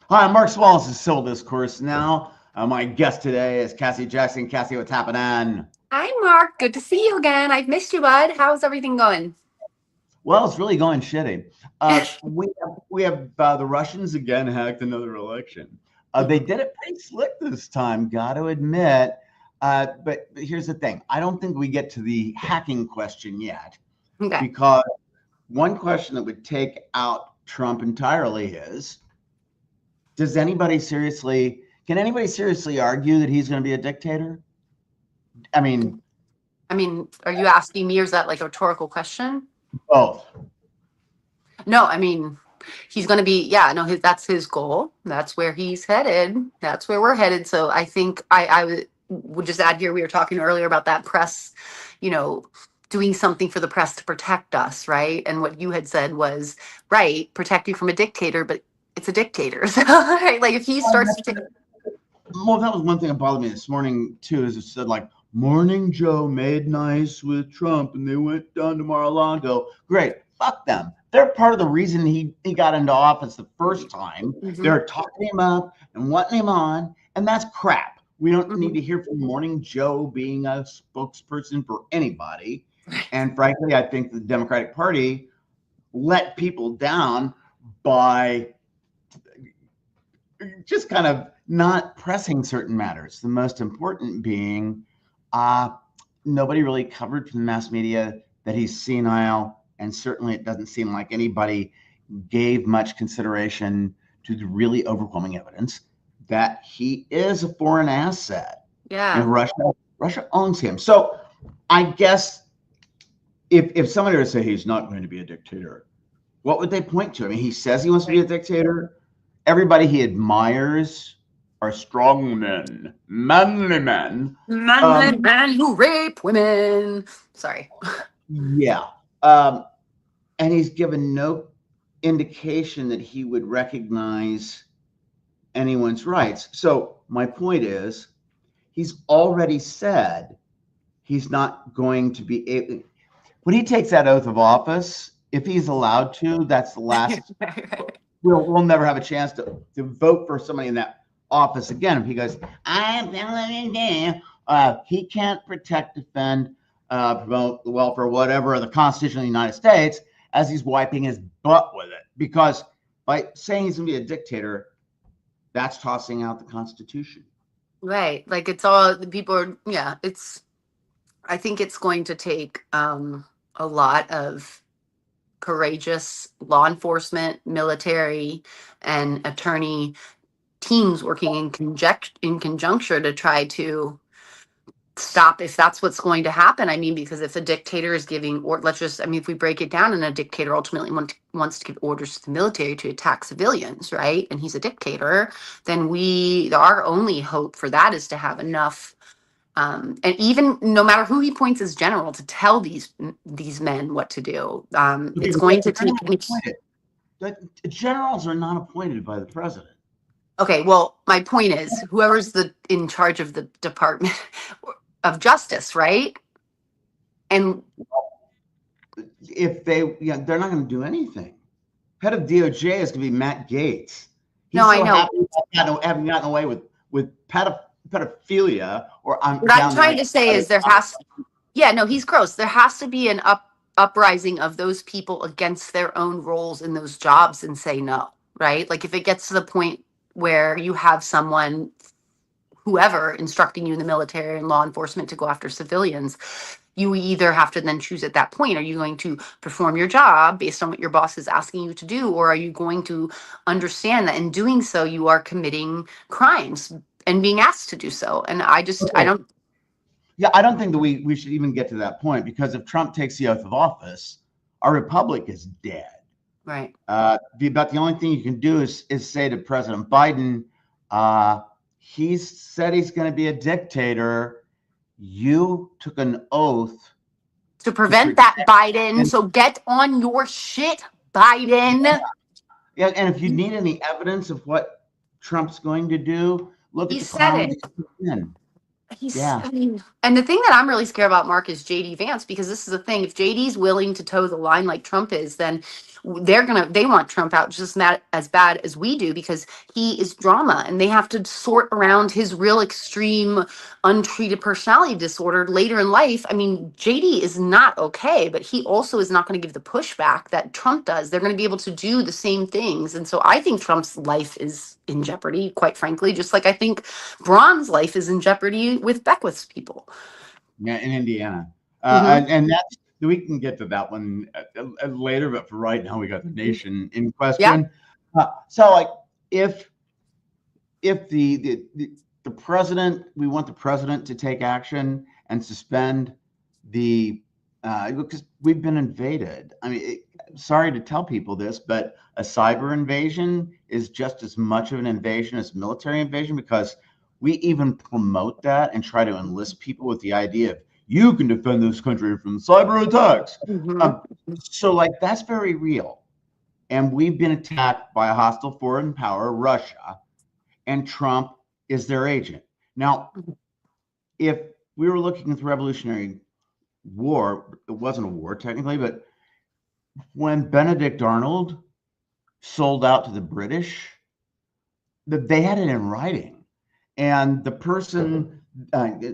Hi, I'm Mark Swallow. This is Civil Discourse Now. My guest today is Cassie Jackson. Cassie, what's happening? Hi, Mark. Good to see you again. I've missed you, bud. How's everything going? Well, it's really going shitty. We have the Russians again hacked another election. They did it pretty slick this time, got to admit. But here's the thing. I don't think we get to the hacking question yet, Okay. because one question that would take out Trump entirely is, can anybody seriously argue that he's going to be a dictator? I mean, Are you asking me or is that like a rhetorical question? both. No, he's going to be, yeah, no, that's his goal. That's where he's headed. That's where we're headed. So I think I would just add here, we were talking earlier about that press, you know, doing something for the press to protect us, right? And what you had said was, right, protect you from a dictator, but it's a dictator. So, right? Like if he starts to take, Well, that was one thing that bothered me this morning too. Is it said like Morning Joe made nice with Trump, and they went down to Mar-a-Lago. Great, fuck them. They're part of the reason he got into office the first time. Mhm, They're talking him up and wanting him on, and that's crap. We don't need mhm. to hear from Morning Joe being a spokesperson for anybody. And frankly, I think the Democratic Party let people down by just kind of not pressing certain matters. The most important being, uh, nobody really covered from the mass media that he's senile, and certainly it doesn't seem like anybody gave much consideration to the really overwhelming evidence that he is a foreign asset, Yeah. and Russia owns him. So I guess if somebody were to say he's not going to be a dictator, what would they point to? I mean, he says he wants to be a dictator. Everybody he admires are strong men, manly men. Manly Um, men who rape women. Sorry. yeah. Um, and he's given no indication that he would recognize anyone's rights. So my point is, he's already said he's not going to be able. When he takes that oath of office, if he's allowed to, that's the last. We'll never have a chance to vote for somebody in that office again. If he goes, he can't protect, defend, promote the welfare, whatever, the Constitution of the United States, as he's wiping his butt with it. Because by saying he's going to be a dictator, that's tossing out the Constitution. Right. Like it's all the people are, yeah, I think it's going to take a lot of courageous law enforcement, military, and attorney teams working in conjuncture to try to stop if that's what's going to happen. Because if a dictator is giving, or let's just, if we break it down, and a dictator ultimately wants to give orders to the military to attack civilians, right? And he's a dictator, then our only hope for that is to have enough. And even no matter who he points as general to tell these men what to do, it's going to take. Generals are not appointed by the president. Okay, well, my point is, whoever's in charge of the Department of Justice, right? And If they're not going to do anything. Head of DOJ is going to be Matt Gaetz. He's no, I so know. happy having gotten away with pedophilia. Or I'm What I'm down trying there. to say is yeah, no, he's gross. There has to be an uprising of those people against their own roles in those jobs and say no, right? Like if it gets to the point where you have someone, whoever, instructing you in the military and law enforcement to go after civilians, you either have to then choose at that point, are you going to perform your job based on what your boss is asking you to do, or are you going to understand that in doing so you are committing crimes and being asked to do so? And I Okay. don't. Yeah, I don't think that we should even get to that point, because if Trump takes the oath of office, our republic is dead. Right. About the only thing you can do is say to President Biden, he's said he's going to be a dictator. You took an oath To to prevent protect. that, Biden, so get on your shit, Biden. Yeah, and if you need any evidence of what Trump's going to do, look at He the said clowns it. he's in. Yeah. I mean, and the thing that I'm really scared about, Mark, is JD Vance, because this is the thing. If JD's willing to toe the line like Trump is, then they want Trump out just as bad as we do, because he is drama and they have to sort around his real extreme untreated personality disorder later in life. I mean, JD is not okay, but he also is not going to give the pushback that Trump does. They're going to be able to do the same things. And so I think Trump's life is in jeopardy, quite frankly, just like I think Braun's life is in jeopardy with Beckwith's people. Yeah, in Indiana. Mm-hmm. And that's, we can get to that one later, but for right now, we got the nation in Yeah. question. So, like, if the president, we want the president to take action and suspend the, because we've been invaded. I mean, sorry to tell people this, but a cyber invasion is just as much of an invasion as military invasion, because we even promote that and try to enlist people with the idea of, you can defend this country from cyber attacks. Mm-hmm. So, like, that's very real. And we've been attacked by a hostile foreign power, Russia, and Trump is their agent. Now, if we were looking at the Revolutionary War, it wasn't a war technically, but when Benedict Arnold sold out to the British, they had it in writing. And the person,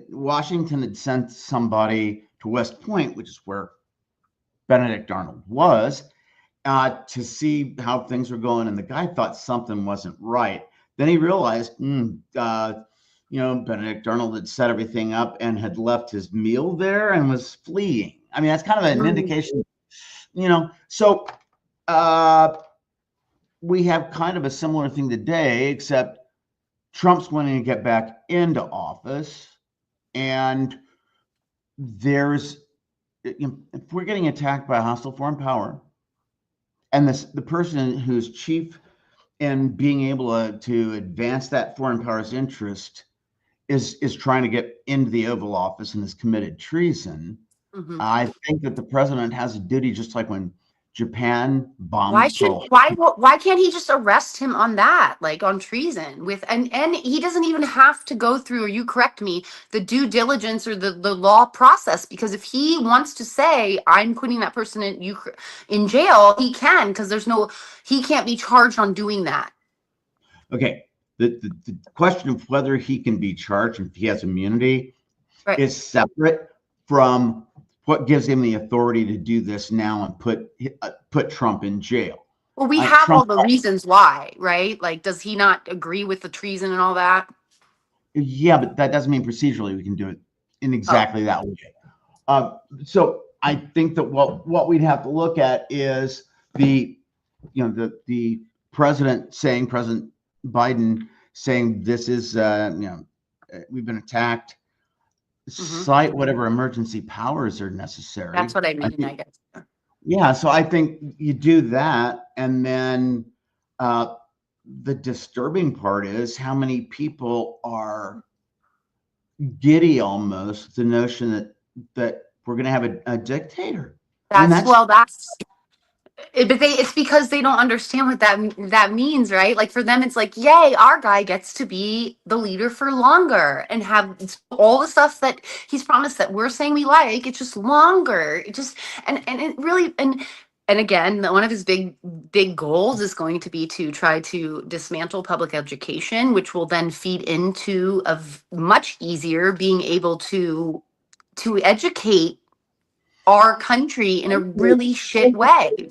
Washington had sent somebody to West Point, which is where Benedict Arnold was, to see how things were going. And the guy thought something wasn't right. Then he realized, Benedict Arnold had set everything up and had left his meal there and was fleeing. I mean, that's kind of an indication, So we have kind of a similar thing today, except Trump's wanting to get back into office. And if we're getting attacked by a hostile foreign power, and the person who's chief in being able to advance that foreign power's interest is trying to get into the Oval Office and has committed treason, Mm-hmm. I think that the president has a duty, just like when Japan Why bombed should Pearl. why can't he just arrest him on that, like on treason, with and he doesn't even have to go through, or you correct me, the due diligence or the law process, because if he wants to say I'm putting that person in jail, he can, because he can't be charged on doing that. Okay, the question of whether he can be charged and if he has immunity Right. is separate from what gives him the authority to do this now and put Trump in jail. Well, we have Trump, all the reasons why, right? Like, does he not agree with the treason and all that? yeah, but that doesn't mean procedurally we can do it in exactly that way. So I think that what we'd have to look at is the President Biden saying this is we've been attacked. Cite whatever emergency powers are necessary. That's what I mean, I guess. Yeah, so I think you do that, and then the disturbing part is how many people are giddy almost the notion that we're going to have a dictator. It's because they don't understand what that means, right? Like, for them, it's like, yay, our guy gets to be the leader for longer and have all the stuff that he's promised that we're saying we like. It's just longer. It just and it really and again, one of his big goals is going to be to try to dismantle public education, which will then feed into much easier being able to educate our country in a really shit way.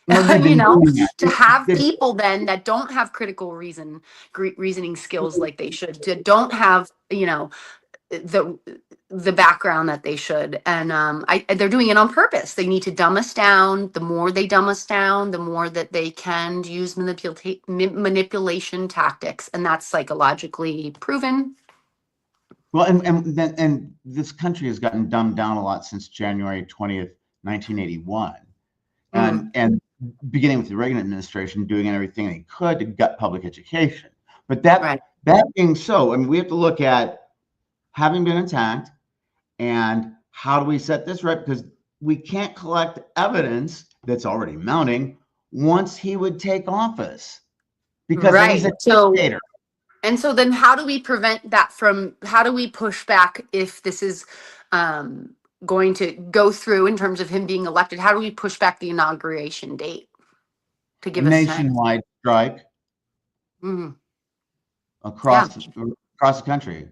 To have people then that don't have critical reasoning skills like they should, to don't have the background that they should, and they're doing it on purpose. They need to dumb us down. The more they dumb us down, the more that they can use manipulation tactics, and that's psychologically proven. Well, and this country has gotten dumbed down a lot since January 20th, 1981, and beginning with the Reagan administration doing everything they could to gut public education. But that being so, I mean, we have to look at having been attacked and how do we set this right? Because we can't collect evidence that's already mounting once he would take office, because then he's a dictator. And so then how do we prevent that from, how do we push back if this is going to go through in terms of him being elected? How do we push back the inauguration date to A give us time? nationwide strike Mm-hmm. across the country.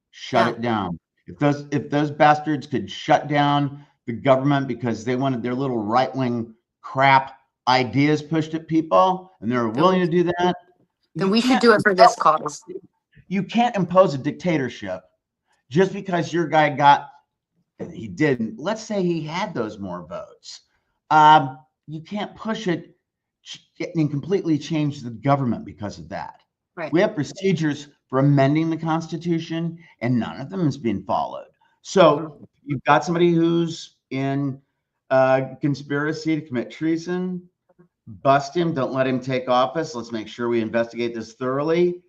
Shut it down. If those bastards could shut down the government because they wanted their little right-wing crap ideas pushed at people, and they're willing to do that, Then we should do it for this cause. You can't impose a dictatorship just because your guy got, he didn't. Let's say he had those more votes. You can't push it and completely change the government because of that. Right. We have procedures for amending the Constitution, and none of them is being followed. So you've got somebody who's in conspiracy to commit treason. Bust him. Don't let him take office. Let's make sure we investigate this thoroughly.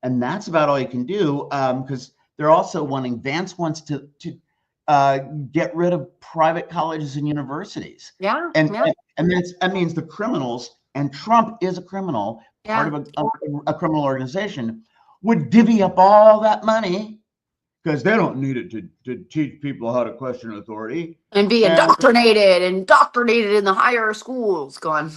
And that's about all you can do, because they're also wanting, Vance wants to get rid of private colleges and universities. Yeah. And that means the criminals, and Trump is a criminal, part of a criminal organization, would divvy up all that money because they don't need it to teach people how to question authority. And be indoctrinated in the higher schools. Go on.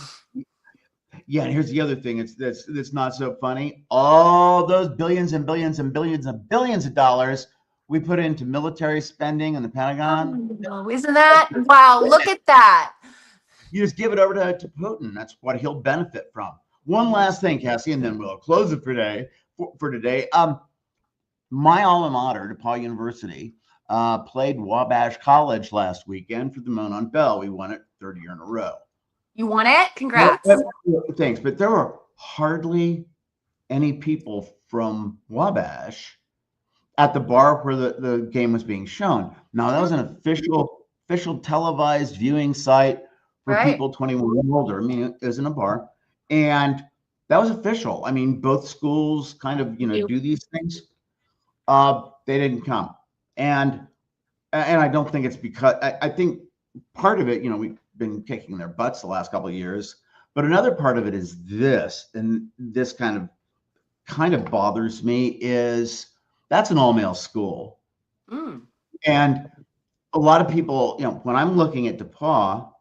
Yeah, and here's the other thing. That's not so funny. All those billions and billions and billions and billions of dollars we put into military spending in the Pentagon. Oh, isn't that wow? Look at that. You just give it over to Putin. That's what he'll benefit from. One last thing, Cassie, and then we'll close it for today. My alma mater, DePaul University, played Wabash College last weekend for the Monon Bell. We won it third year in a row. You won it? Congrats. Thanks. But there were hardly any people from Wabash at the bar where the game was being shown. Now, that was an official televised viewing site for people 21 and older. I mean, it isn't a bar. And that was official. I mean, both schools kind of, do these things. They didn't come. And I don't think it's because, I think part of it, we've been kicking their butts the last couple of years, but another part of it is this, and this kind of bothers me, is that's an all-male school. And a lot of people, when I'm looking at DePaul,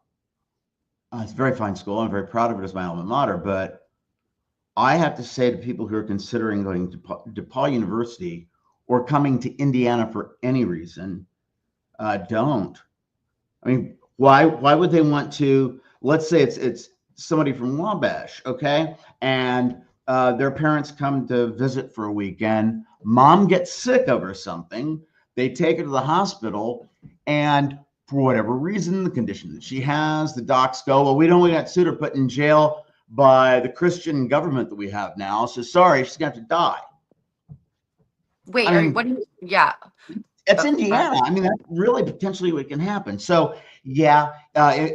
it's a very fine school. I'm very proud of it as my alma mater, but I have to say to people who are considering going to DePaul University or coming to Indiana for any reason, don't. I mean, why would they want to? Let's say it's somebody from Wabash, okay, and their parents come to visit for a weekend. Mom gets sick of or something. They take her to the hospital, and for whatever reason, the condition that she has, the docs go, well, we don't want that suitor put in jail by the Christian government that we have now. So sorry, she's going to have to die. Wait, what do you? Yeah. It's Indiana. I mean, that's really potentially what can happen. So, yeah,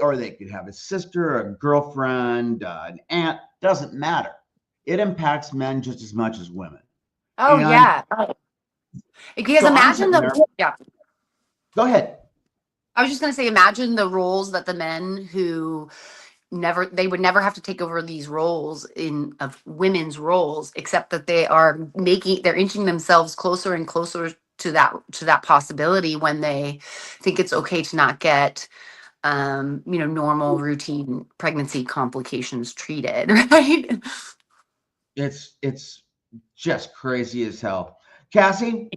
or they could have a sister, a girlfriend, an aunt. Doesn't matter. It impacts men just as much as women. Oh, yeah. Because imagine yeah. Go ahead. I was just going to say, imagine the roles that the men who they would never have to take over these roles of women's roles, except that they're inching themselves closer and closer to that possibility when they think it's okay to not get normal routine pregnancy complications treated, right? It's just crazy as hell. Cassie,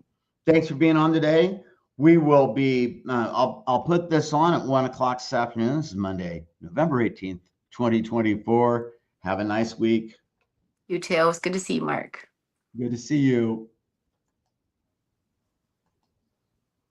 thanks for being on today. We will be I'll put this on at 1:00 this afternoon. This is Monday, November 18th, 2024. Have a nice week. You too. It's good to see you, Mark. Good to see you.